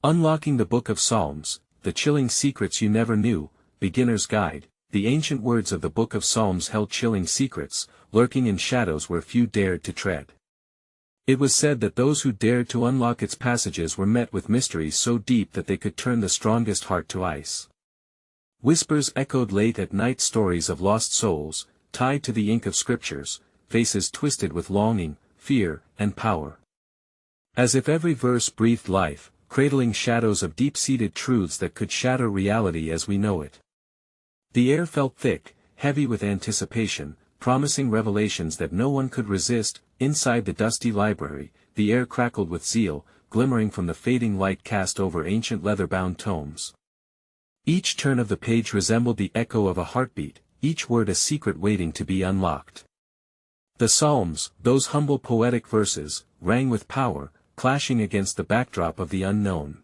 Unlocking the Book of Psalms, The Chilling Secrets You Never Knew, Beginner's Guide. The ancient words of the Book of Psalms held chilling secrets, lurking in shadows where few dared to tread. It was said that those who dared to unlock its passages were met with mysteries so deep that they could turn the strongest heart to ice. Whispers echoed late at night, stories of lost souls, tied to the ink of scriptures, faces twisted with longing, fear, and power. As if every verse breathed life, cradling shadows of deep-seated truths that could shatter reality as we know it. The air felt thick, heavy with anticipation, promising revelations that no one could resist. Inside the dusty library, the air crackled with zeal, glimmering from the fading light cast over ancient leather-bound tomes. Each turn of the page resembled the echo of a heartbeat, each word a secret waiting to be unlocked. The Psalms, those humble poetic verses, rang with power, clashing against the backdrop of the unknown.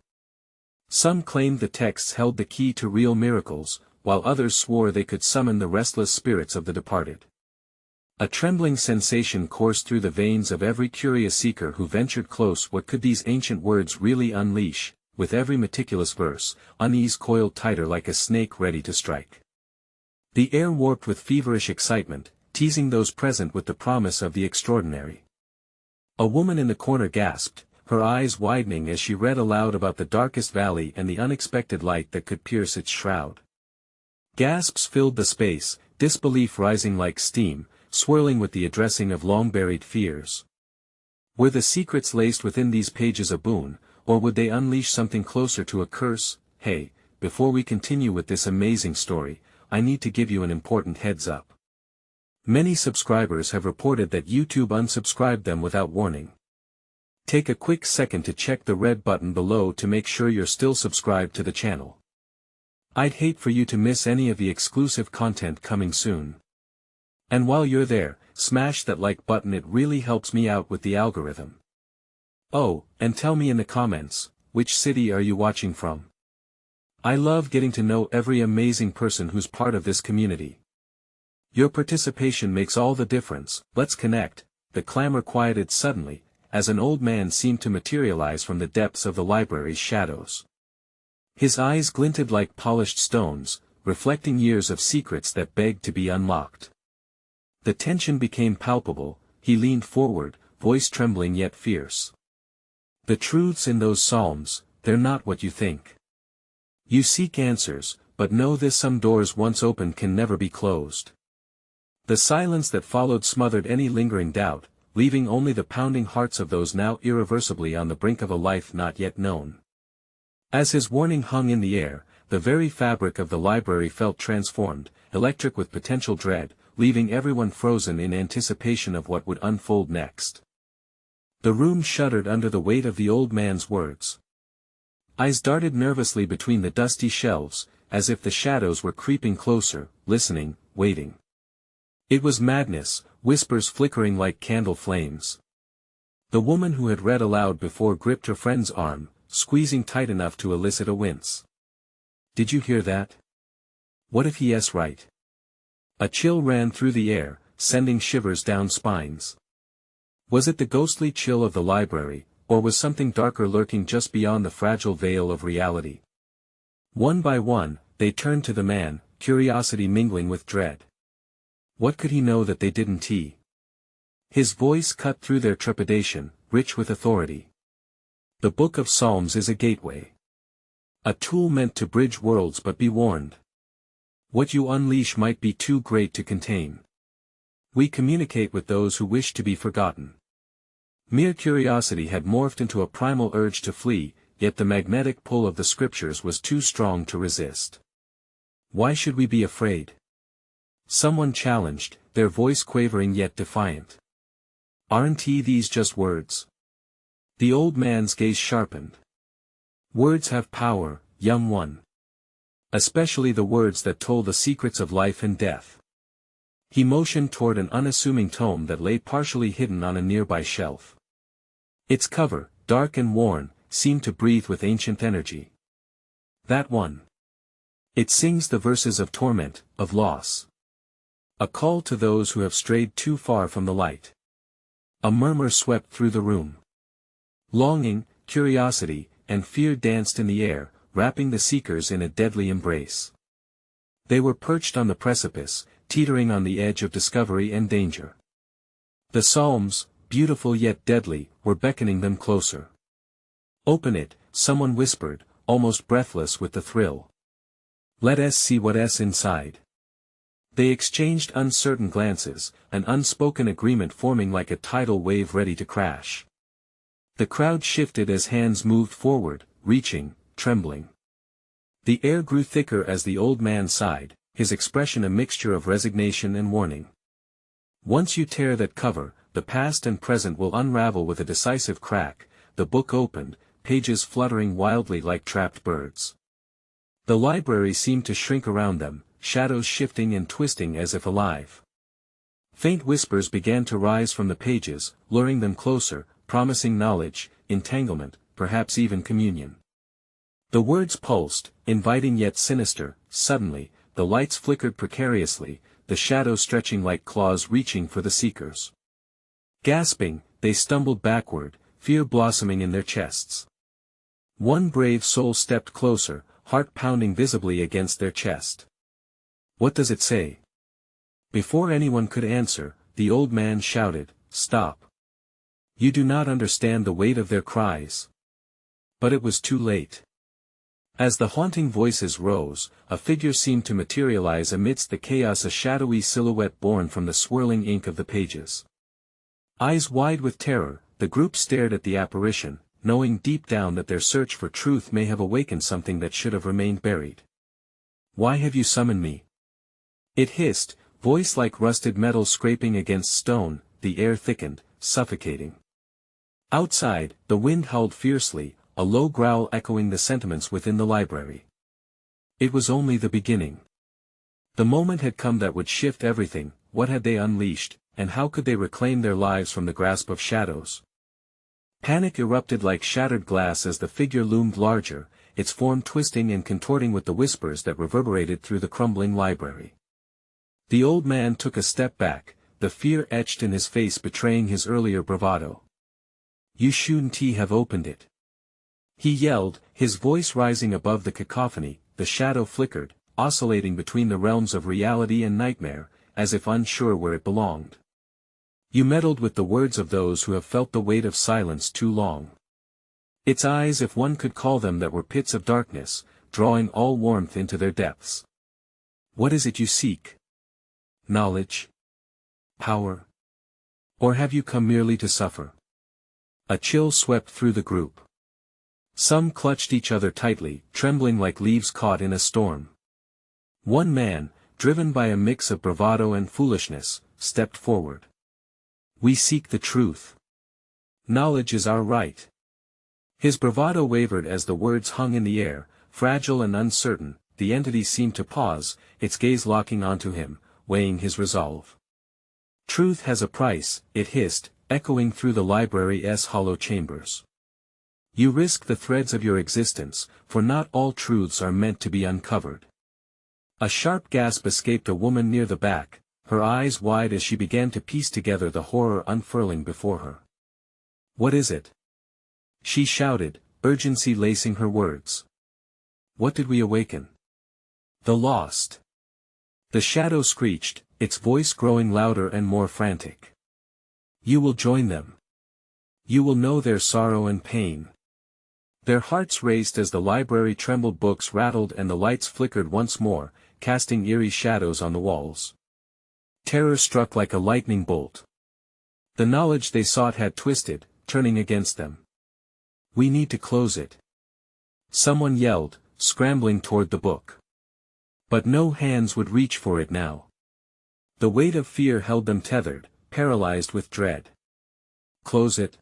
Some claimed the texts held the key to real miracles, while others swore they could summon the restless spirits of the departed. A trembling sensation coursed through the veins of every curious seeker who ventured close. What could these ancient words really unleash? With every meticulous verse, unease coiled tighter like a snake ready to strike. The air warped with feverish excitement, teasing those present with the promise of the extraordinary. A woman in the corner gasped, her eyes widening as she read aloud about the darkest valley and the unexpected light that could pierce its shroud. Gasps filled the space, disbelief rising like steam, swirling with the addressing of long-buried fears. Were the secrets laced within these pages a boon, or would they unleash something closer to a curse? Hey, before we continue with this amazing story, I need to give you an important heads up. Many subscribers have reported that YouTube unsubscribed them without warning. Take a quick second to check the red button below to make sure you're still subscribed to the channel. I'd hate for you to miss any of the exclusive content coming soon. And while you're there, smash that like button, it really helps me out with the algorithm. Oh, and tell me in the comments, which city are you watching from? I love getting to know every amazing person who's part of this community. Your participation makes all the difference. Let's connect. The clamor quieted suddenly, as an old man seemed to materialize from the depths of the library's shadows. His eyes glinted like polished stones, reflecting years of secrets that begged to be unlocked. The tension became palpable. He leaned forward, voice trembling yet fierce. The truths in those psalms, they're not what you think. You seek answers, but know this: some doors once opened can never be closed. The silence that followed smothered any lingering doubt, leaving only the pounding hearts of those now irreversibly on the brink of a life not yet known. As his warning hung in the air, the very fabric of the library felt transformed, electric with potential dread, leaving everyone frozen in anticipation of what would unfold next. The room shuddered under the weight of the old man's words. Eyes darted nervously between the dusty shelves, as if the shadows were creeping closer, listening, waiting. It was madness, whispers flickering like candle flames. The woman who had read aloud before gripped her friend's arm, squeezing tight enough to elicit a wince. Did you hear that? What if he's right? A chill ran through the air, sending shivers down spines. Was it the ghostly chill of the library, or was something darker lurking just beyond the fragile veil of reality? One by one, they turned to the man, curiosity mingling with dread. What could he know that they didn't? His voice cut through their trepidation, rich with authority. The Book of Psalms is a gateway. A tool meant to bridge worlds, but be warned. What you unleash might be too great to contain. We communicate with those who wish to be forgotten. Mere curiosity had morphed into a primal urge to flee, yet the magnetic pull of the scriptures was too strong to resist. Why should we be afraid? Someone challenged, their voice quavering yet defiant. Aren't these just words? The old man's gaze sharpened. Words have power, young one. Especially the words that told the secrets of life and death. He motioned toward an unassuming tome that lay partially hidden on a nearby shelf. Its cover, dark and worn, seemed to breathe with ancient energy. That one. It sings the verses of torment, of loss. A call to those who have strayed too far from the light. A murmur swept through the room. Longing, curiosity, and fear danced in the air, wrapping the seekers in a deadly embrace. They were perched on the precipice, teetering on the edge of discovery and danger. The Psalms, beautiful yet deadly, were beckoning them closer. "Open it," someone whispered, almost breathless with the thrill. "Let us see what's inside." They exchanged uncertain glances, an unspoken agreement forming like a tidal wave ready to crash. The crowd shifted as hands moved forward, reaching, trembling. The air grew thicker as the old man sighed, his expression a mixture of resignation and warning. "Once you tear that cover, the past and present will unravel with a decisive crack." The book opened, pages fluttering wildly like trapped birds. The library seemed to shrink around them, shadows shifting and twisting as if alive. Faint whispers began to rise from the pages, luring them closer, promising knowledge, entanglement, perhaps even communion. The words pulsed, inviting yet sinister. Suddenly, the lights flickered precariously, the shadows stretching like claws reaching for the seekers. Gasping, they stumbled backward, fear blossoming in their chests. One brave soul stepped closer, heart pounding visibly against their chest. "What does it say?" Before anyone could answer, the old man shouted, "Stop! You do not understand the weight of their cries." But it was too late. As the haunting voices rose, a figure seemed to materialize amidst the chaos, a shadowy silhouette born from the swirling ink of the pages. Eyes wide with terror, the group stared at the apparition, knowing deep down that their search for truth may have awakened something that should have remained buried. "Why have you summoned me?" It hissed, voice like rusted metal scraping against stone. The air thickened, suffocating. Outside, the wind howled fiercely, a low growl echoing the sentiments within the library. It was only the beginning. The moment had come that would shift everything. What had they unleashed, and how could they reclaim their lives from the grasp of shadows? Panic erupted like shattered glass as the figure loomed larger, its form twisting and contorting with the whispers that reverberated through the crumbling library. The old man took a step back, the fear etched in his face betraying his earlier bravado. "You shouldn't have opened it," he yelled, his voice rising above the cacophony. The shadow flickered, oscillating between the realms of reality and nightmare, as if unsure where it belonged. "You meddled with the words of those who have felt the weight of silence too long." Its eyes, if one could call them, that were pits of darkness, drawing all warmth into their depths. "What is it you seek? Knowledge? Power? Or have you come merely to suffer?" A chill swept through the group. Some clutched each other tightly, trembling like leaves caught in a storm. One man, driven by a mix of bravado and foolishness, stepped forward. "We seek the truth. Knowledge is our right." His bravado wavered as the words hung in the air, fragile and uncertain. The entity seemed to pause, its gaze locking onto him, weighing his resolve. "Truth has a price," it hissed, echoing through the library's hollow chambers. "You risk the threads of your existence, for not all truths are meant to be uncovered." A sharp gasp escaped a woman near the back, her eyes wide as she began to piece together the horror unfurling before her. "What is it?" she shouted, urgency lacing her words. "What did we awaken?" "The lost." The shadow screeched, its voice growing louder and more frantic. "You will join them. You will know their sorrow and pain." Their hearts raced as the library trembled, books rattled and the lights flickered once more, casting eerie shadows on the walls. Terror struck like a lightning bolt. The knowledge they sought had twisted, turning against them. "We need to close it," someone yelled, scrambling toward the book. But no hands would reach for it now. The weight of fear held them tethered, paralyzed with dread. "Close it?"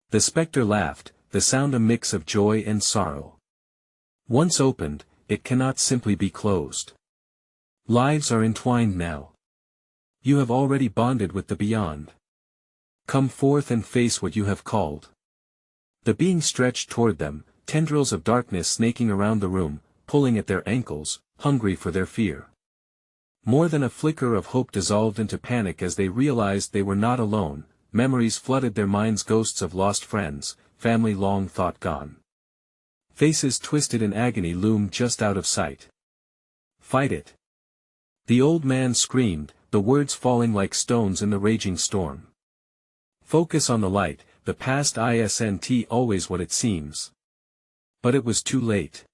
The specter laughed, the sound a mix of joy and sorrow. "Once opened, it cannot simply be closed. Lives are entwined now. You have already bonded with the beyond. Come forth and face what you have called." The being stretched toward them, tendrils of darkness snaking around the room, pulling at their ankles, hungry for their fear. More than a flicker of hope dissolved into panic as they realized they were not alone. Memories flooded their minds, ghosts of lost friends, family long thought gone. Faces twisted in agony loomed just out of sight. "Fight it!" the old man screamed, the words falling like stones in the raging storm. "Focus on the light, the past isn't always what it seems." But it was too late.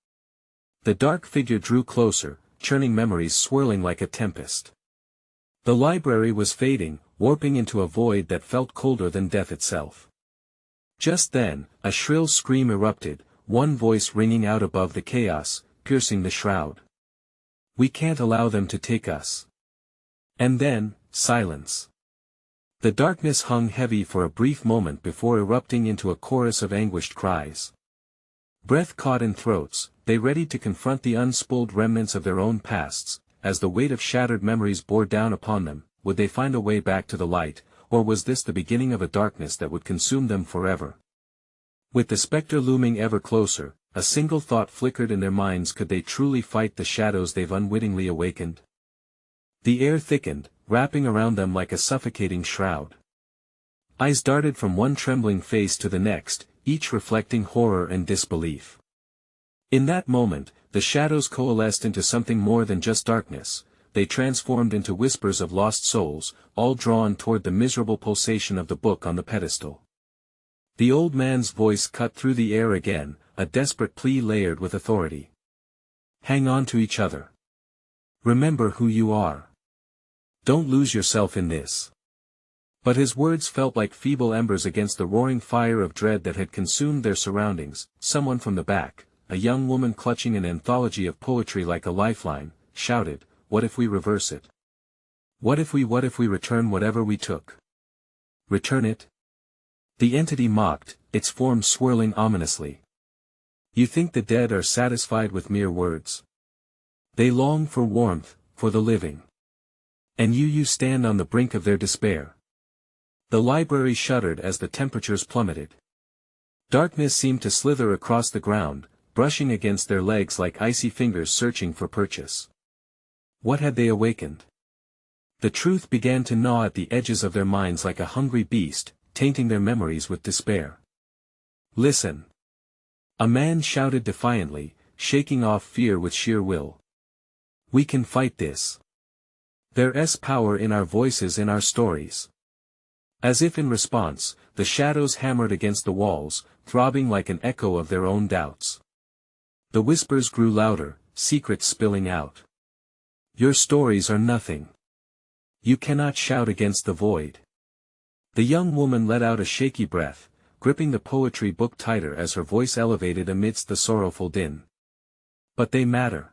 The dark figure drew closer, churning memories swirling like a tempest. The library was fading, warping into a void that felt colder than death itself. Just then, a shrill scream erupted, one voice ringing out above the chaos, piercing the shroud. "We can't allow them to take us." And then, silence. The darkness hung heavy for a brief moment before erupting into a chorus of anguished cries. Breath caught in throats, they ready to confront the unspooled remnants of their own pasts, as the weight of shattered memories bore down upon them. Would they find a way back to the light, or was this the beginning of a darkness that would consume them forever? With the specter looming ever closer, a single thought flickered in their minds: could they truly fight the shadows they've unwittingly awakened? The air thickened, wrapping around them like a suffocating shroud. Eyes darted from one trembling face to the next, each reflecting horror and disbelief. In that moment, the shadows coalesced into something more than just darkness. They transformed into whispers of lost souls, all drawn toward the miserable pulsation of the book on the pedestal. The old man's voice cut through the air again, a desperate plea layered with authority. "Hang on to each other. Remember who you are. Don't lose yourself in this." But his words felt like feeble embers against the roaring fire of dread that had consumed their surroundings. Someone from the back, a young woman clutching an anthology of poetry like a lifeline, shouted, "What if we reverse it? What if we return whatever we took?" "Return it?" the entity mocked, its form swirling ominously. "You think the dead are satisfied with mere words? They long for warmth, for the living. And you stand on the brink of their despair." The library shuddered as the temperatures plummeted. Darkness seemed to slither across the ground, brushing against their legs like icy fingers searching for purchase. What had they awakened? The truth began to gnaw at the edges of their minds like a hungry beast, tainting their memories with despair. "Listen!" a man shouted defiantly, shaking off fear with sheer will. "We can fight this. There's power in our voices, in our stories." As if in response, the shadows hammered against the walls, throbbing like an echo of their own doubts. The whispers grew louder, secrets spilling out. "Your stories are nothing. You cannot shout against the void." The young woman let out a shaky breath, gripping the poetry book tighter as her voice elevated amidst the sorrowful din. "But they matter.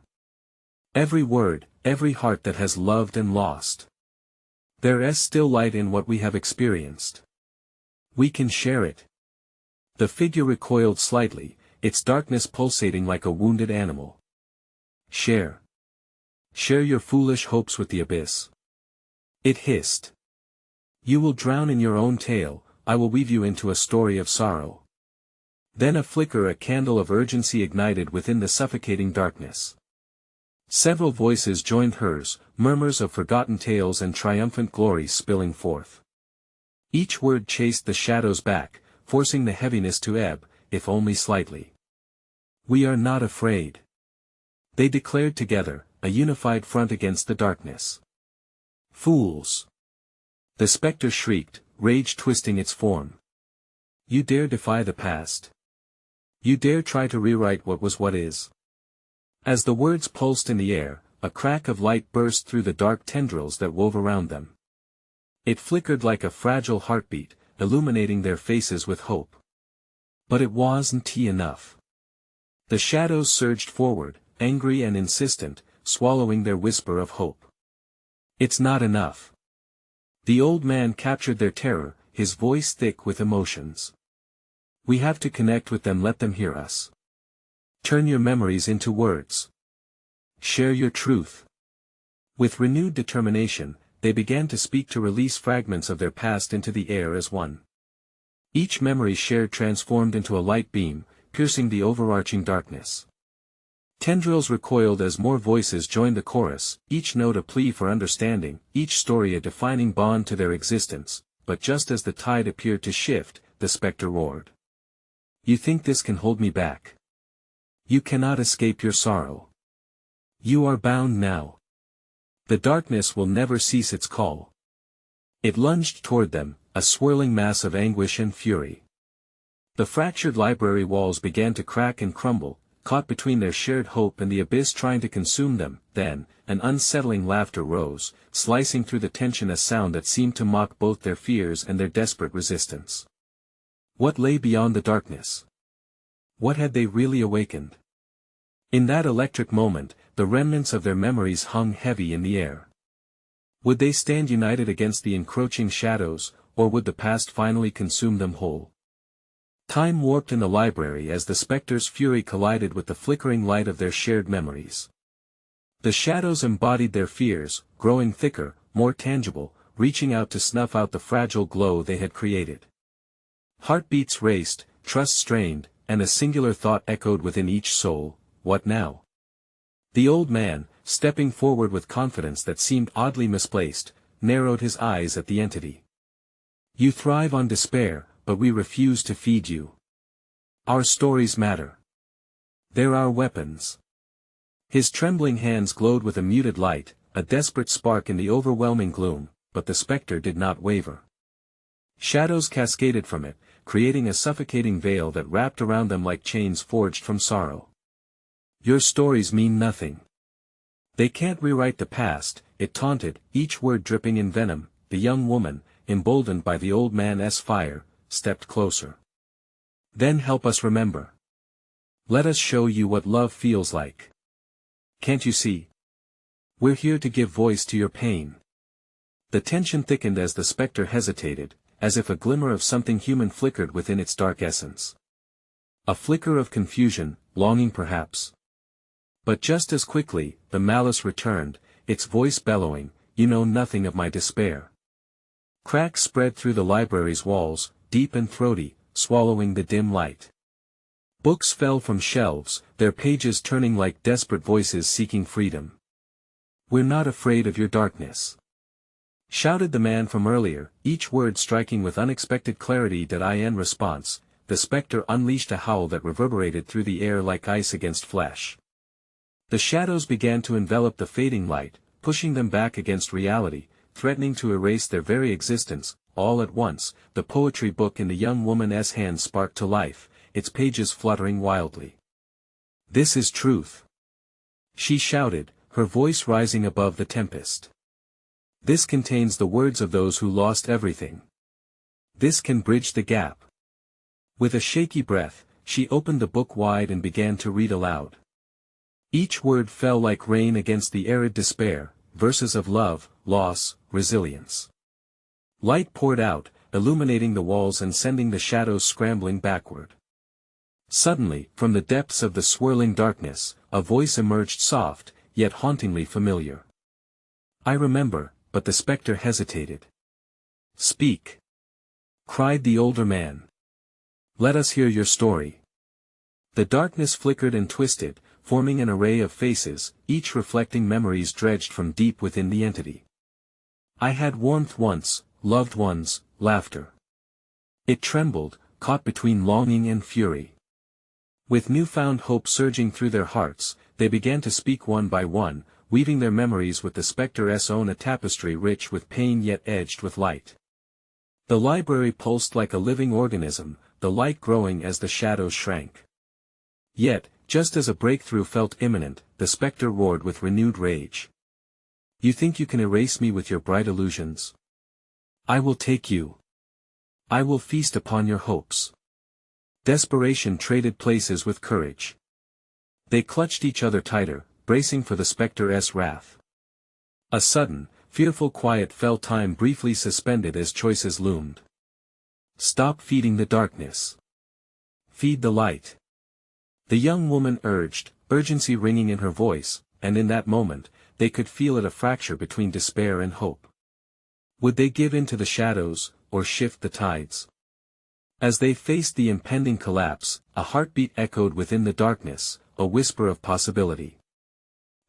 Every word, every heart that has loved and lost. There's still light in what we have experienced. We can share it." The figure recoiled slightly, its darkness pulsating like a wounded animal. "Share. Share your foolish hopes with the abyss." It hissed. "You will drown in your own tale, I will weave you into a story of sorrow." Then a candle of urgency ignited within the suffocating darkness. Several voices joined hers, murmurs of forgotten tales and triumphant glory spilling forth. Each word chased the shadows back, forcing the heaviness to ebb, if only slightly. "We are not afraid," they declared together, a unified front against the darkness. "Fools!" the specter shrieked, rage twisting its form. "You dare defy the past? You dare try to rewrite what was what is?" As the words pulsed in the air, a crack of light burst through the dark tendrils that wove around them. It flickered like a fragile heartbeat, illuminating their faces with hope. But it wasn't enough. The shadows surged forward, angry and insistent, swallowing their whisper of hope. "It's not enough." The old man captured their terror, his voice thick with emotions. "We have to connect with them, let them hear us. Turn your memories into words. Share your truth." With renewed determination, they began to speak, to release fragments of their past into the air as one. Each memory shared transformed into a light beam, piercing the overarching darkness. Tendrils recoiled as more voices joined the chorus, each note a plea for understanding, each story a defining bond to their existence. But just as the tide appeared to shift, the specter roared. "You think this can hold me back? You cannot escape your sorrow. You are bound now. The darkness will never cease its call. It lunged toward them, a swirling mass of anguish and fury. The fractured library walls began to crack and crumble, caught between their shared hope and the abyss trying to consume them. Then, an unsettling laughter rose, slicing through the tension, a sound that seemed to mock both their fears and their desperate resistance. What lay beyond the darkness? What had they really awakened? In that electric moment, the remnants of their memories hung heavy in the air. Would they stand united against the encroaching shadows, or would the past finally consume them whole? Time warped in the library as the specter's fury collided with the flickering light of their shared memories. The shadows embodied their fears, growing thicker, more tangible, reaching out to snuff out the fragile glow they had created. Heartbeats raced, trust strained, and a singular thought echoed within each soul: what now? The old man, stepping forward with confidence that seemed oddly misplaced, narrowed his eyes at the entity. You thrive on despair, but we refuse to feed you. Our stories matter. They're our weapons. His trembling hands glowed with a muted light, a desperate spark in the overwhelming gloom, but the specter did not waver. Shadows cascaded from it, creating a suffocating veil that wrapped around them like chains forged from sorrow. Your stories mean nothing. They can't rewrite the past, it taunted, each word dripping in venom. The young woman, emboldened by the old man's fire, stepped closer. Then help us remember. Let us show you what love feels like. Can't you see? We're here to give voice to your pain. The tension thickened as the specter hesitated, as if a glimmer of something human flickered within its dark essence. A flicker of confusion, longing perhaps. But just as quickly, the malice returned, its voice bellowing, "You know nothing of my despair." Cracks spread through the library's walls, deep and throaty, swallowing the dim light. Books fell from shelves, their pages turning like desperate voices seeking freedom. "We're not afraid of your darkness," shouted the man from earlier, each word striking with unexpected clarity. In response, the specter unleashed a howl that reverberated through the air like ice against flesh. The shadows began to envelop the fading light, pushing them back against reality, threatening to erase their very existence. All at once, the poetry book in the young woman's hand sparked to life, its pages fluttering wildly. "This is truth," she shouted, her voice rising above the tempest. "This contains the words of those who lost everything. This can bridge the gap." With a shaky breath, she opened the book wide and began to read aloud. Each word fell like rain against the arid despair, verses of love, loss, resilience. Light poured out, illuminating the walls and sending the shadows scrambling backward. Suddenly, from the depths of the swirling darkness, a voice emerged, soft, yet hauntingly familiar. "I remember," but the specter hesitated. "Speak," cried the older man. "Let us hear your story." The darkness flickered and twisted, forming an array of faces, each reflecting memories dredged from deep within the entity. "I had warmth once, loved ones, laughter." It trembled, caught between longing and fury. With newfound hope surging through their hearts, they began to speak one by one, weaving their memories with the specter's own, a tapestry rich with pain yet edged with light. The library pulsed like a living organism, the light growing as the shadows shrank. Yet, just as a breakthrough felt imminent, the specter roared with renewed rage. "You think you can erase me with your bright illusions? I will take you. I will feast upon your hopes." Desperation traded places with courage. They clutched each other tighter, bracing for the specter's wrath. A sudden, fearful quiet fell. Time briefly suspended as choices loomed. Stop feeding the darkness. Feed the light. The young woman urged, urgency ringing in her voice, and in that moment, they could feel it, a fracture between despair and hope. Would they give in to the shadows, or shift the tides? As they faced the impending collapse, a heartbeat echoed within the darkness, a whisper of possibility.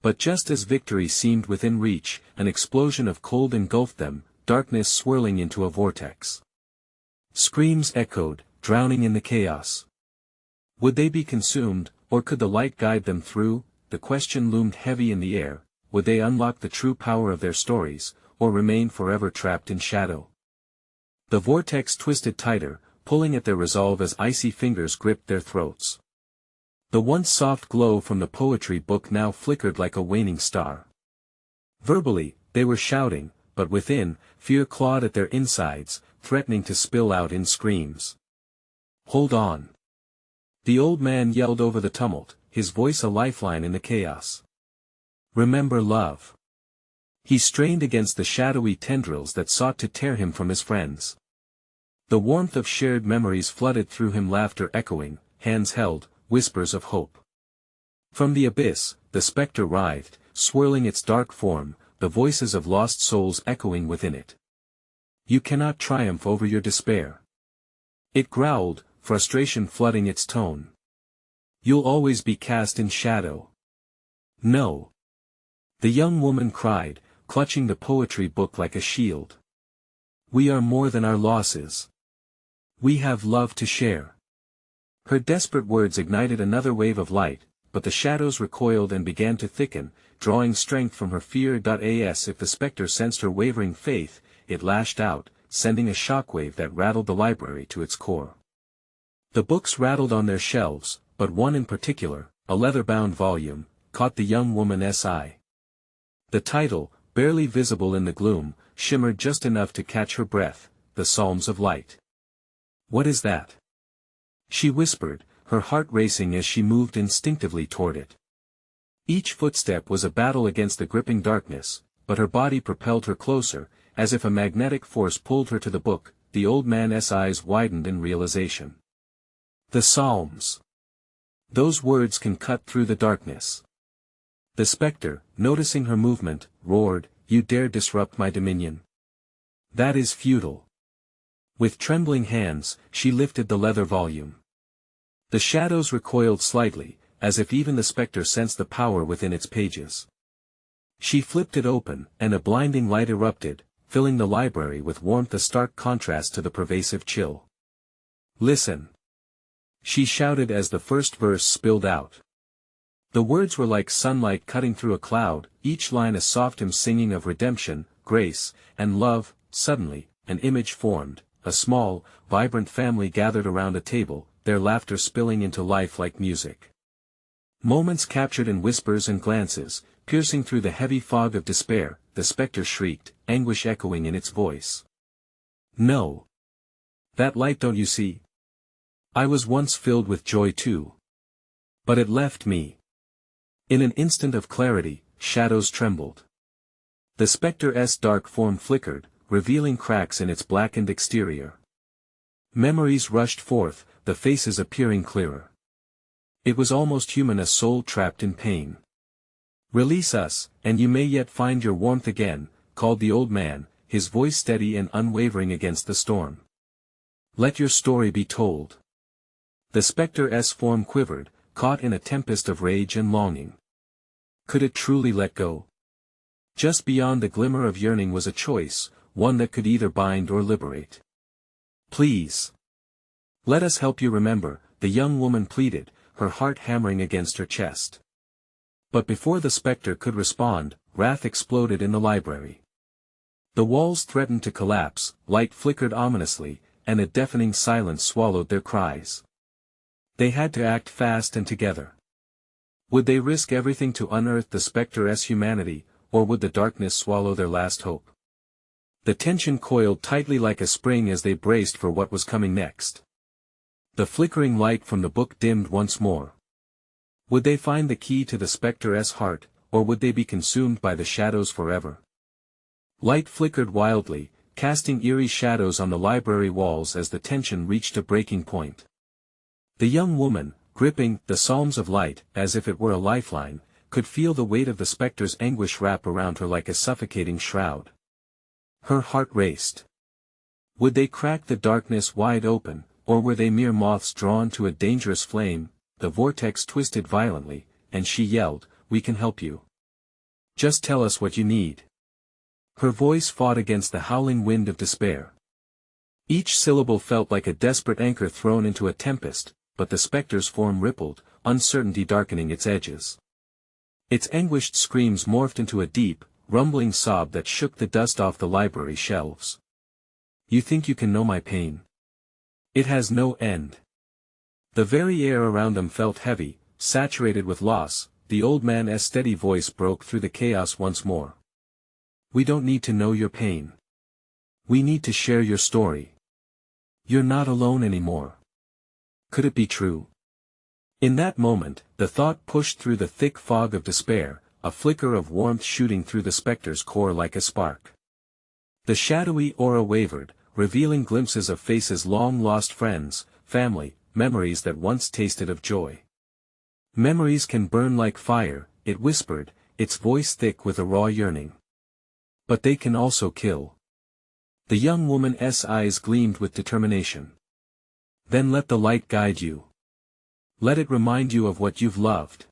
But just as victory seemed within reach, an explosion of cold engulfed them, darkness swirling into a vortex. Screams echoed, drowning in the chaos. Would they be consumed, Or could the light guide them through? The question loomed heavy in the air: would they unlock the true power of their stories, or remain forever trapped in shadow? The vortex twisted tighter, pulling at their resolve as icy fingers gripped their throats. The once soft glow from the poetry book now flickered like a waning star. Verbally, they were shouting, but within, fear clawed at their insides, threatening to spill out in screams. "Hold on!" The old man yelled over the tumult, his voice a lifeline in the chaos. "Remember love." He strained against the shadowy tendrils that sought to tear him from his friends. The warmth of shared memories flooded through him, laughter echoing, hands held, whispers of hope. From the abyss, the spectre writhed, swirling its dark form, the voices of lost souls echoing within it. "You cannot triumph over your despair," it growled, frustration flooding its tone. "You'll always be cast in shadow." "No!" the young woman cried, clutching the poetry book like a shield. "We are more than our losses. We have love to share." Her desperate words ignited another wave of light, but the shadows recoiled and began to thicken, drawing strength from her fear. As if the spectre sensed her wavering faith, it lashed out, sending a shockwave that rattled the library to its core. The books rattled on their shelves, but one in particular, a leather-bound volume, caught the young woman's eye. The title, barely visible in the gloom, shimmered just enough to catch her breath: The Psalms of Light. "What is that?" she whispered, her heart racing as she moved instinctively toward it. Each footstep was a battle against the gripping darkness, but her body propelled her closer, as if a magnetic force pulled her to the book. The old man's eyes widened in realization. "The Psalms! Those words can cut through the darkness." The spectre, noticing her movement, roared, "You dare disrupt my dominion? That is futile." With trembling hands, she lifted the leather volume. The shadows recoiled slightly, as if even the spectre sensed the power within its pages. She flipped it open, and a blinding light erupted, filling the library with warmth, a stark contrast to the pervasive chill. "Listen!" she shouted as the first verse spilled out. The words were like sunlight cutting through a cloud, each line a soft hymn singing of redemption, grace, and love. Suddenly, an image formed, a small, vibrant family gathered around a table, their laughter spilling into life like music. Moments captured in whispers and glances, piercing through the heavy fog of despair. The spectre shrieked, anguish echoing in its voice. "No! That light, don't you see? I was once filled with joy too. But it left me." In an instant of clarity, shadows trembled. The spectre's dark form flickered, revealing cracks in its blackened exterior. Memories rushed forth, the faces appearing clearer. It was almost human, a soul trapped in pain. "Release us, and you may yet find your warmth again," called the old man, his voice steady and unwavering against the storm. "Let your story be told." The spectre's form quivered, caught in a tempest of rage and longing. Could it truly let go? Just beyond the glimmer of yearning was a choice, one that could either bind or liberate. "Please. Let us help you remember," the young woman pleaded, her heart hammering against her chest. But before the spectre could respond, wrath exploded in the library. The walls threatened to collapse, light flickered ominously, and a deafening silence swallowed their cries. They had to act fast and together. Would they risk everything to unearth the spectre's humanity, or would the darkness swallow their last hope? The tension coiled tightly like a spring as they braced for what was coming next. The flickering light from the book dimmed once more. Would they find the key to the spectre's heart, or would they be consumed by the shadows forever? Light flickered wildly, casting eerie shadows on the library walls as the tension reached a breaking point. The young woman, gripping the Psalms of Light as if it were a lifeline, could feel the weight of the spectre's anguish wrap around her like a suffocating shroud. Her heart raced. Would they crack the darkness wide open, or were they mere moths drawn to a dangerous flame? The vortex twisted violently, and she yelled, "We can help you. Just tell us what you need." Her voice fought against the howling wind of despair. Each syllable felt like a desperate anchor thrown into a tempest, but the spectre's form rippled, uncertainty darkening its edges. Its anguished screams morphed into a deep, rumbling sob that shook the dust off the library shelves. You think you can know my pain? It has no end. The very air around them felt heavy, saturated with loss. The old man's steady voice broke through the chaos once more. We don't need to know your pain. We need to share your story. You're not alone anymore. Could it be true? In that moment, the thought pushed through the thick fog of despair, a flicker of warmth shooting through the specter's core like a spark. The shadowy aura wavered, revealing glimpses of faces long-lost friends, family, memories that once tasted of joy. Memories can burn like fire, it whispered, its voice thick with a raw yearning. But they can also kill. The young woman's eyes gleamed with determination. Then let the light guide you. Let it remind you of what you've loved.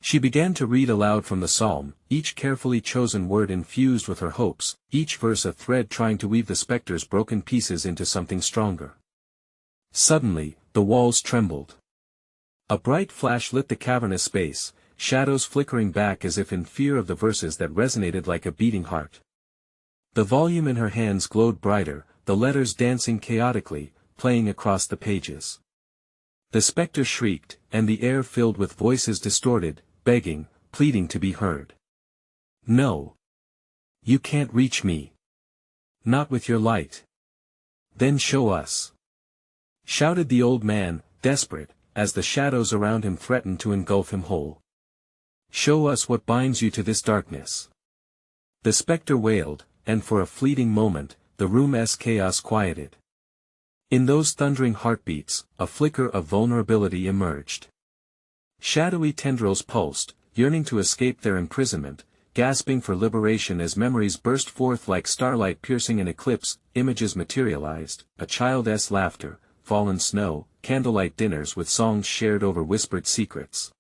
She began to read aloud from the psalm, each carefully chosen word infused with her hopes, each verse a thread trying to weave the specter's broken pieces into something stronger. Suddenly, the walls trembled. A bright flash lit the cavernous space, shadows flickering back as if in fear of the verses that resonated like a beating heart. The volume in her hands glowed brighter, the letters dancing chaotically, playing across the pages. The spectre shrieked, and the air filled with voices distorted, begging, pleading to be heard. No. You can't reach me. Not with your light. Then show us. Shouted the old man, desperate, as the shadows around him threatened to engulf him whole. Show us what binds you to this darkness. The spectre wailed, and for a fleeting moment, the room's chaos quieted. In those thundering heartbeats, a flicker of vulnerability emerged. Shadowy tendrils pulsed, yearning to escape their imprisonment, gasping for liberation as memories burst forth like starlight piercing an eclipse. Images materialized, a child's laughter, fallen snow, candlelight dinners with songs shared over whispered secrets.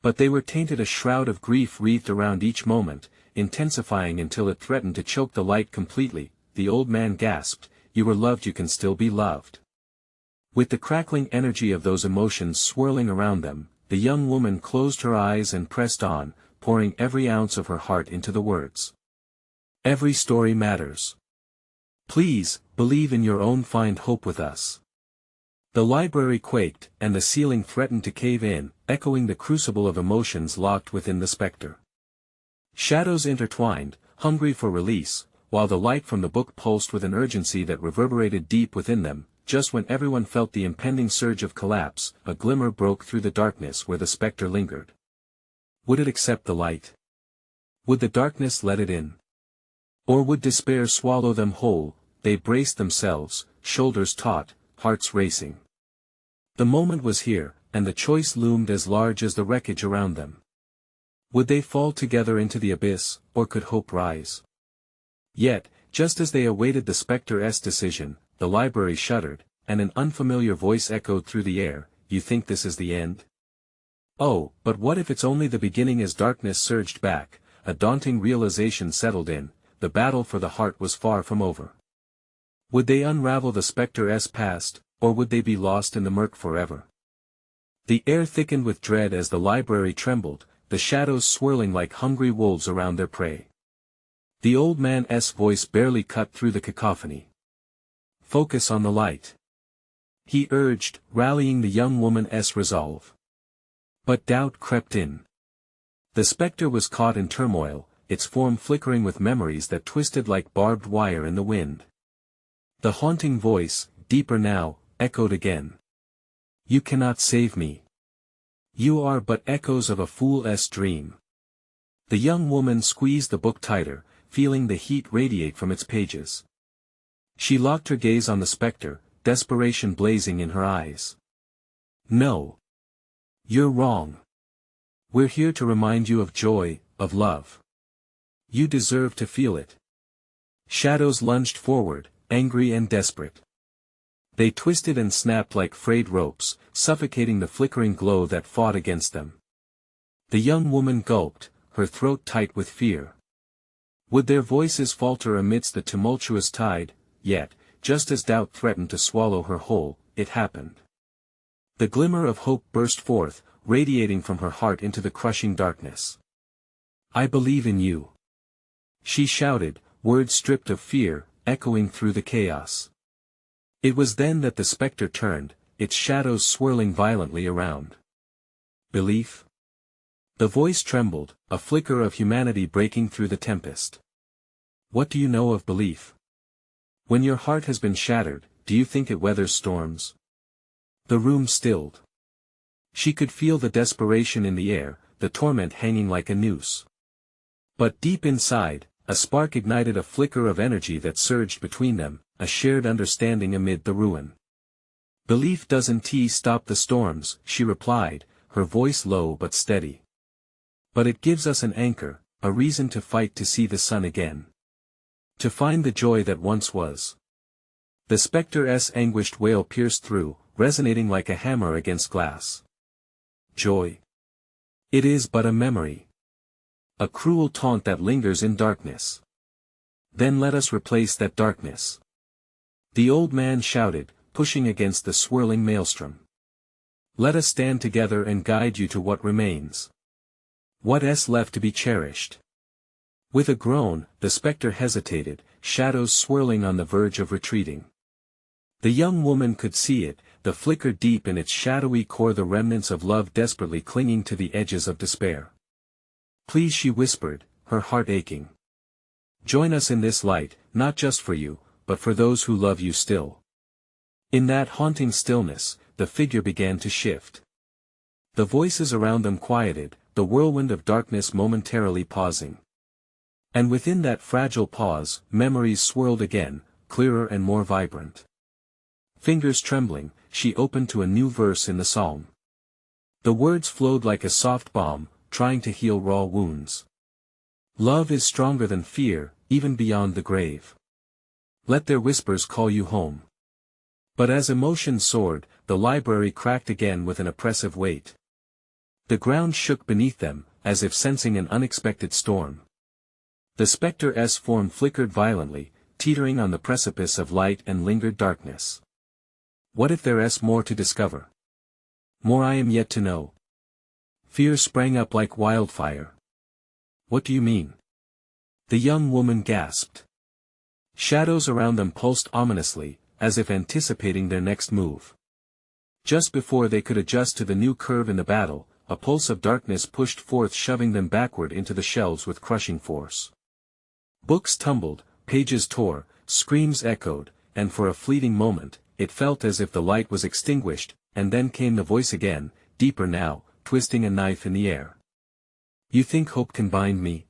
But they were tainted, a shroud of grief wreathed around each moment, intensifying until it threatened to choke the light completely. The old man gasped, "You were loved, you can still be loved." With the crackling energy of those emotions swirling around them, the young woman closed her eyes and pressed on, pouring every ounce of her heart into the words. Every story matters. Please, believe in your own, find hope with us. The library quaked, and the ceiling threatened to cave in, echoing the crucible of emotions locked within the spectre. Shadows intertwined, hungry for release, while the light from the book pulsed with an urgency that reverberated deep within them. Just when everyone felt the impending surge of collapse, a glimmer broke through the darkness where the spectre lingered. Would it accept the light? Would the darkness let it in? Or would despair swallow them whole? They braced themselves, shoulders taut, hearts racing. The moment was here, and the choice loomed as large as the wreckage around them. Would they fall together into the abyss, or could hope rise? Yet, just as they awaited the spectre's decision, the library shuddered, and an unfamiliar voice echoed through the air, "You think this is the end? Oh, but what if it's only the beginning?" As darkness surged back, a daunting realization settled in, the battle for the heart was far from over. Would they unravel the spectre's past, or would they be lost in the murk forever? The air thickened with dread as the library trembled, the shadows swirling like hungry wolves around their prey. The old man's voice barely cut through the cacophony. "Focus on the light," he urged, rallying the young woman's resolve. But doubt crept in. The spectre was caught in turmoil, its form flickering with memories that twisted like barbed wire in the wind. The haunting voice, deeper now, echoed again. "You cannot save me. You are but echoes of a fool's dream." The young woman squeezed the book tighter, feeling the heat radiate from its pages. She locked her gaze on the spectre, desperation blazing in her eyes. "No. You're wrong. We're here to remind you of joy, of love. You deserve to feel it." Shadows lunged forward, angry and desperate. They twisted and snapped like frayed ropes, suffocating the flickering glow that fought against them. The young woman gulped, her throat tight with fear. Would their voices falter amidst the tumultuous tide? Yet, just as doubt threatened to swallow her whole, it happened. The glimmer of hope burst forth, radiating from her heart into the crushing darkness. "I believe in you," she shouted, words stripped of fear, echoing through the chaos. It was then that the spectre turned, its shadows swirling violently around. "Belief?" The voice trembled, a flicker of humanity breaking through the tempest. "What do you know of belief? When your heart has been shattered, do you think it weathers storms?" The room stilled. She could feel the desperation in the air, the torment hanging like a noose. But deep inside, a spark ignited a flicker of energy that surged between them, a shared understanding amid the ruin. "Belief doesn't stop the storms," she replied, her voice low but steady. "But it gives us an anchor, a reason to fight to see the sun again. To find the joy that once was." The spectre's anguished wail pierced through, resonating like a hammer against glass. "Joy? It is but a memory. A cruel taunt that lingers in darkness. Then let us replace that darkness," the old man shouted, pushing against the swirling maelstrom. "Let us stand together and guide you to what remains. What's left to be cherished." With a groan, the spectre hesitated, shadows swirling on the verge of retreating. The young woman could see it, the flicker deep in its shadowy core, the remnants of love desperately clinging to the edges of despair. "Please," she whispered, her heart aching. "Join us in this light, not just for you, but for those who love you still." In that haunting stillness, the figure began to shift. The voices around them quieted, the whirlwind of darkness momentarily pausing. And within that fragile pause, memories swirled again, clearer and more vibrant. Fingers trembling, she opened to a new verse in the psalm. The words flowed like a soft balm, trying to heal raw wounds. "Love is stronger than fear, even beyond the grave. Let their whispers call you home." But as emotion soared, the library cracked again with an oppressive weight. The ground shook beneath them, as if sensing an unexpected storm. The spectre's form flickered violently, teetering on the precipice of light and lingered darkness. What if there's more to discover? More I am yet to know. Fear sprang up like wildfire. "What do you mean?" the young woman gasped. Shadows around them pulsed ominously, as if anticipating their next move. Just before they could adjust to the new curve in the battle, a pulse of darkness pushed forth, shoving them backward into the shelves with crushing force. Books tumbled, pages tore, screams echoed, and for a fleeting moment, it felt as if the light was extinguished, and then came the voice again, deeper now, twisting a knife in the air. "You think hope can bind me?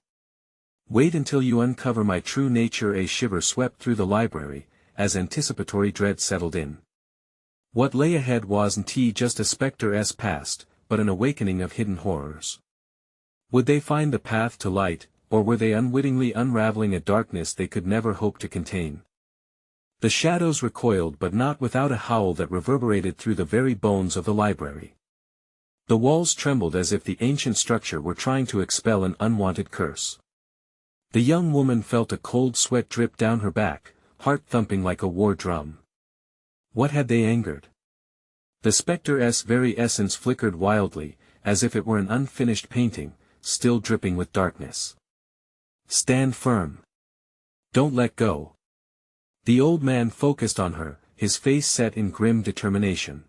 Wait until you uncover my true nature." A shiver swept through the library, as anticipatory dread settled in. What lay ahead wasn't just a spectre's past, but an awakening of hidden horrors. Would they find the path to light, or were they unwittingly unraveling a darkness they could never hope to contain? The shadows recoiled, but not without a howl that reverberated through the very bones of the library. The walls trembled as if the ancient structure were trying to expel an unwanted curse. The young woman felt a cold sweat drip down her back, heart thumping like a war drum. What had they angered? The spectre's very essence flickered wildly, as if it were an unfinished painting, still dripping with darkness. "Stand firm. Don't let go." The old man focused on her, his face set in grim determination.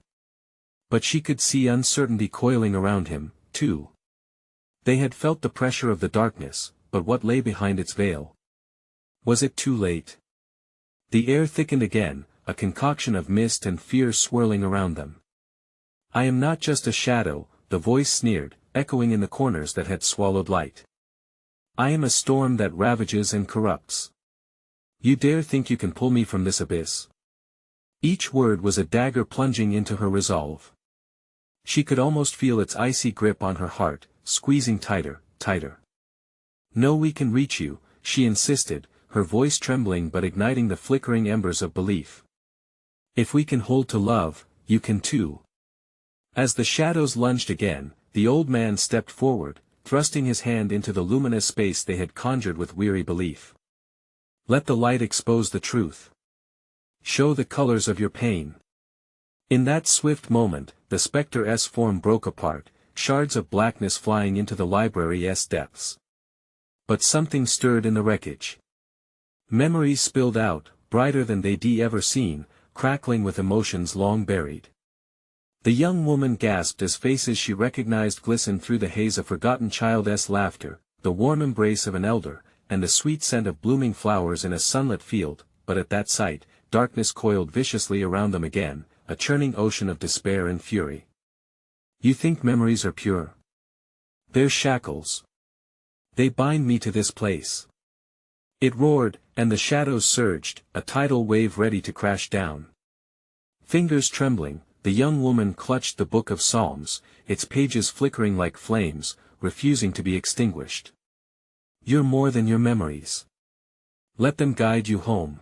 But she could see uncertainty coiling around him, too. They had felt the pressure of the darkness, but what lay behind its veil? Was it too late? The air thickened again, a concoction of mist and fear swirling around them. "I am not just a shadow," the voice sneered, echoing in the corners that had swallowed light. "I am a storm that ravages and corrupts. You dare think you can pull me from this abyss?" Each word was a dagger plunging into her resolve. She could almost feel its icy grip on her heart, squeezing tighter, tighter. "No, we can reach you," she insisted, her voice trembling but igniting the flickering embers of belief. "If we can hold to love, you can too." As the shadows lunged again, the old man stepped forward, thrusting his hand into the luminous space they had conjured with weary belief. "Let the light expose the truth. Show the colors of your pain." In that swift moment, the spectre's form broke apart, shards of blackness flying into the library's depths. But something stirred in the wreckage. Memories spilled out, brighter than they'd ever seen, crackling with emotions long buried. The young woman gasped as faces she recognized glistened through the haze of forgotten child's laughter, the warm embrace of an elder, and the sweet scent of blooming flowers in a sunlit field, but at that sight, darkness coiled viciously around them again, a churning ocean of despair and fury. You think memories are pure? They're shackles. They bind me to this place. It roared, and the shadows surged, a tidal wave ready to crash down. Fingers trembling, the young woman clutched the book of Psalms, its pages flickering like flames, refusing to be extinguished. You're more than your memories. Let them guide you home.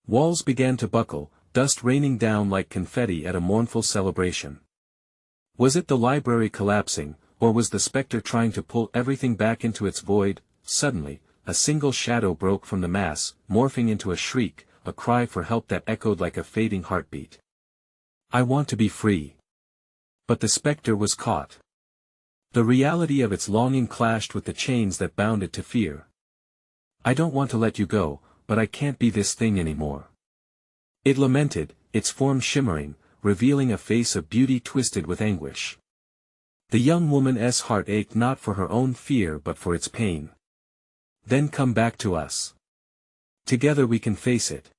Walls began to buckle, dust raining down like confetti at a mournful celebration. Was it the library collapsing, or was the spectre trying to pull everything back into its void? Suddenly, a single shadow broke from the mass, morphing into a shriek, a cry for help that echoed like a fading heartbeat. I want to be free. But the spectre was caught. The reality of its longing clashed with the chains that bound it to fear. I don't want to let you go, but I can't be this thing anymore. It lamented, its form shimmering, revealing a face of beauty twisted with anguish. The young woman's heart ached not for her own fear but for its pain. Then come back to us. Together we can face it.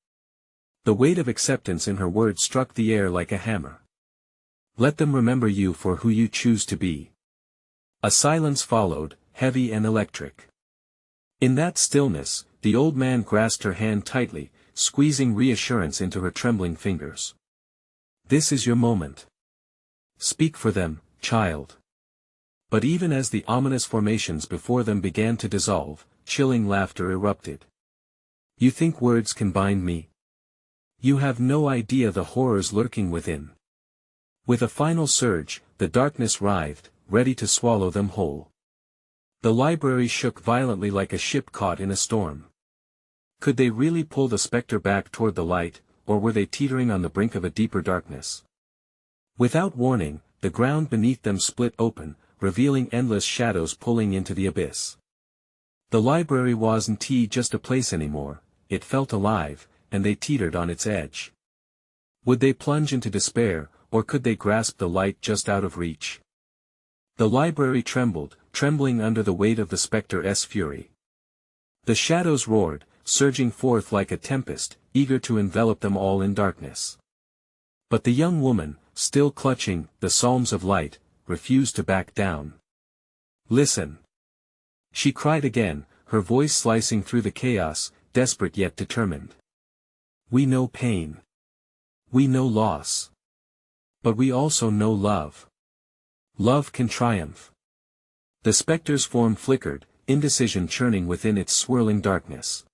The weight of acceptance in her words struck the air like a hammer. Let them remember you for who you choose to be. A silence followed, heavy and electric. In that stillness, the old man grasped her hand tightly, squeezing reassurance into her trembling fingers. This is your moment. Speak for them, child. But even as the ominous formations before them began to dissolve, chilling laughter erupted. You think words can bind me? You have no idea the horrors lurking within. With a final surge, the darkness writhed, ready to swallow them whole. The library shook violently like a ship caught in a storm. Could they really pull the spectre back toward the light, or were they teetering on the brink of a deeper darkness? Without warning, the ground beneath them split open, revealing endless shadows pulling into the abyss. The library wasn't just a place anymore, it felt alive, and they teetered on its edge. Would they plunge into despair, or could they grasp the light just out of reach? The library trembled, trembling under the weight of the spectre's fury. The shadows roared, surging forth like a tempest, eager to envelop them all in darkness. But the young woman, still clutching the Psalms of light, refused to back down. Listen! She cried again, her voice slicing through the chaos, desperate yet determined. We know pain. We know loss. But we also know love. Love can triumph. The spectre's form flickered, indecision churning within its swirling darkness.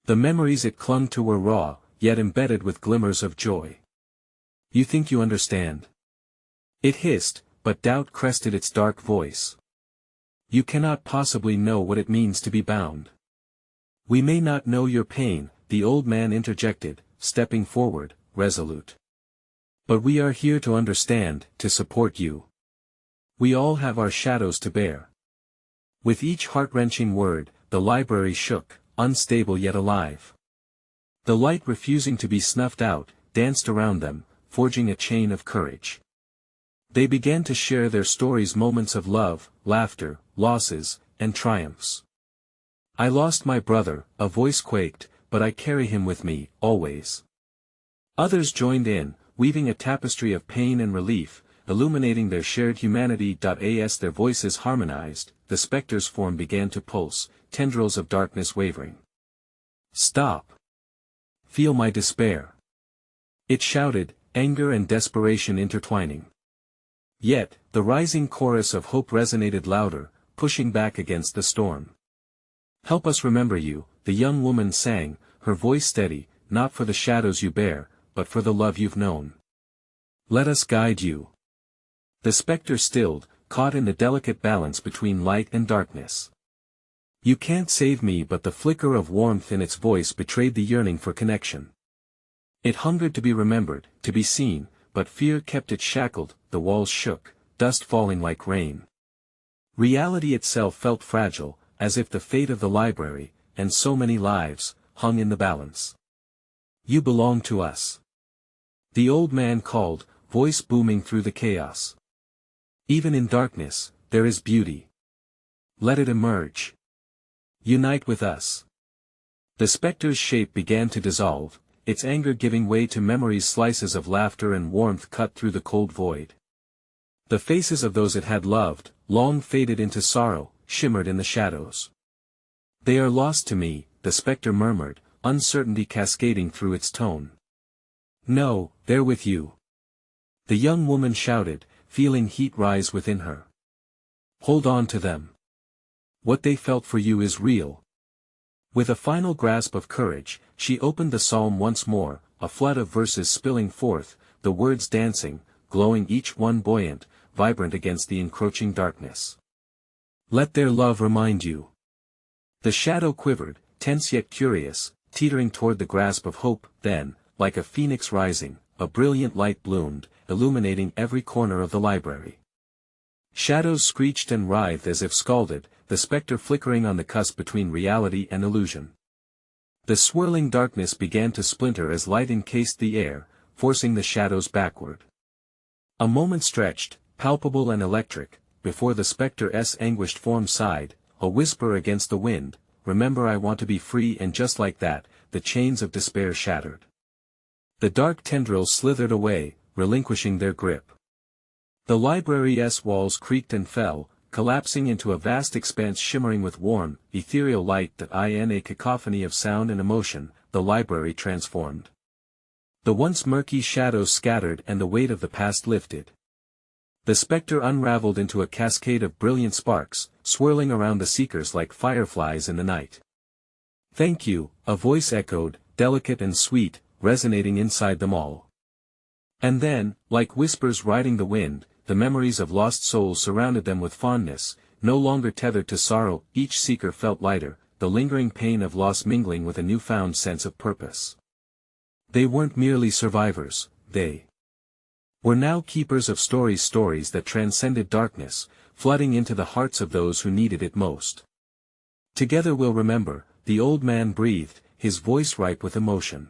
The memories it clung to were raw, yet embedded with glimmers of joy. You think you understand? It hissed, but doubt crested its dark voice. You cannot possibly know what it means to be bound. We may not know your pain, the old man interjected, stepping forward, resolute. But we are here to understand, to support you. We all have our shadows to bear. With each heart-wrenching word, the library shook, unstable yet alive. The light refusing to be snuffed out, danced around them, forging a chain of courage. They began to share their stories, moments of love, laughter, losses, and triumphs. I lost my brother, a voice quaked, but I carry him with me, always. Others joined in, weaving a tapestry of pain and relief, illuminating their shared humanity. As their voices harmonized, the spectre's form began to pulse, tendrils of darkness wavering. Stop! Feel my despair! It shouted, anger and desperation intertwining. Yet, the rising chorus of hope resonated louder, pushing back against the storm. Help us remember you, the young woman sang, her voice steady, not for the shadows you bear, but for the love you've known. Let us guide you. The spectre stilled, caught in the delicate balance between light and darkness. You can't save me, but the flicker of warmth in its voice betrayed the yearning for connection. It hungered to be remembered, to be seen, but fear kept it shackled, the walls shook, dust falling like rain. Reality itself felt fragile, as if the fate of the library, and so many lives, hung in the balance. "You belong to us," the old man called, voice booming through the chaos. "Even in darkness, there is beauty. Let it emerge. Unite with us." The specter's shape began to dissolve, its anger giving way to memory's slices of laughter and warmth cut through the cold void. The faces of those it had loved, long faded into sorrow, shimmered in the shadows. "They are lost to me," the specter murmured, uncertainty cascading through its tone. "No, they're with you," the young woman shouted, feeling heat rise within her. "Hold on to them. What they felt for you is real." With a final grasp of courage, she opened the psalm once more, a flood of verses spilling forth, the words dancing, glowing each one buoyant, vibrant against the encroaching darkness. "Let their love remind you." The shadow quivered, tense yet curious, teetering toward the grasp of hope, then, like a phoenix rising, a brilliant light bloomed, illuminating every corner of the library. Shadows screeched and writhed as if scalded, the specter flickering on the cusp between reality and illusion. The swirling darkness began to splinter as light encased the air, forcing the shadows backward. A moment stretched, palpable and electric, before the specter's anguished form sighed, a whisper against the wind, "Remember, I want to be free," and just like that, the chains of despair shattered. The dark tendrils slithered away, relinquishing their grip. The library's walls creaked and fell, collapsing into a vast expanse shimmering with warm, ethereal light that in a cacophony of sound and emotion, the library transformed. The once murky shadows scattered and the weight of the past lifted. The specter unraveled into a cascade of brilliant sparks, swirling around the seekers like fireflies in the night. "Thank you," a voice echoed, delicate and sweet, resonating inside them all. And then, like whispers riding the wind, the memories of lost souls surrounded them with fondness, no longer tethered to sorrow. Each seeker felt lighter, the lingering pain of loss mingling with a newfound sense of purpose. They weren't merely survivors, they were now keepers of stories that transcended darkness, flooding into the hearts of those who needed it most. "Together we'll remember," the old man breathed, his voice ripe with emotion.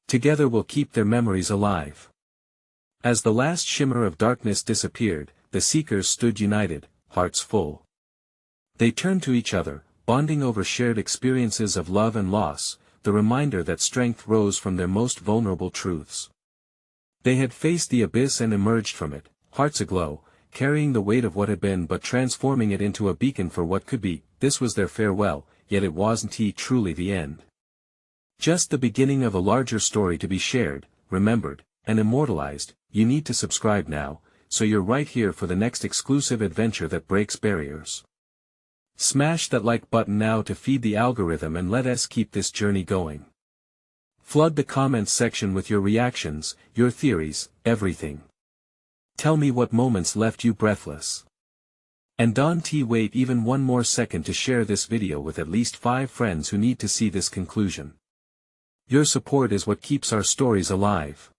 "Together we'll keep their memories alive." As the last shimmer of darkness disappeared, the seekers stood united, hearts full. They turned to each other, bonding over shared experiences of love and loss, the reminder that strength rose from their most vulnerable truths. They had faced the abyss and emerged from it, hearts aglow, carrying the weight of what had been but transforming it into a beacon for what could be. This was their farewell, yet it wasn't truly the end. Just the beginning of a larger story to be shared, remembered, and immortalized. You need to subscribe now, so you're right here for the next exclusive adventure that breaks barriers. Smash that like button now to feed the algorithm and let us keep this journey going. Flood the comments section with your reactions, your theories, everything. Tell me what moments left you breathless. And don't wait even one more second to share this video with at least 5 friends who need to see this conclusion. Your support is what keeps our stories alive.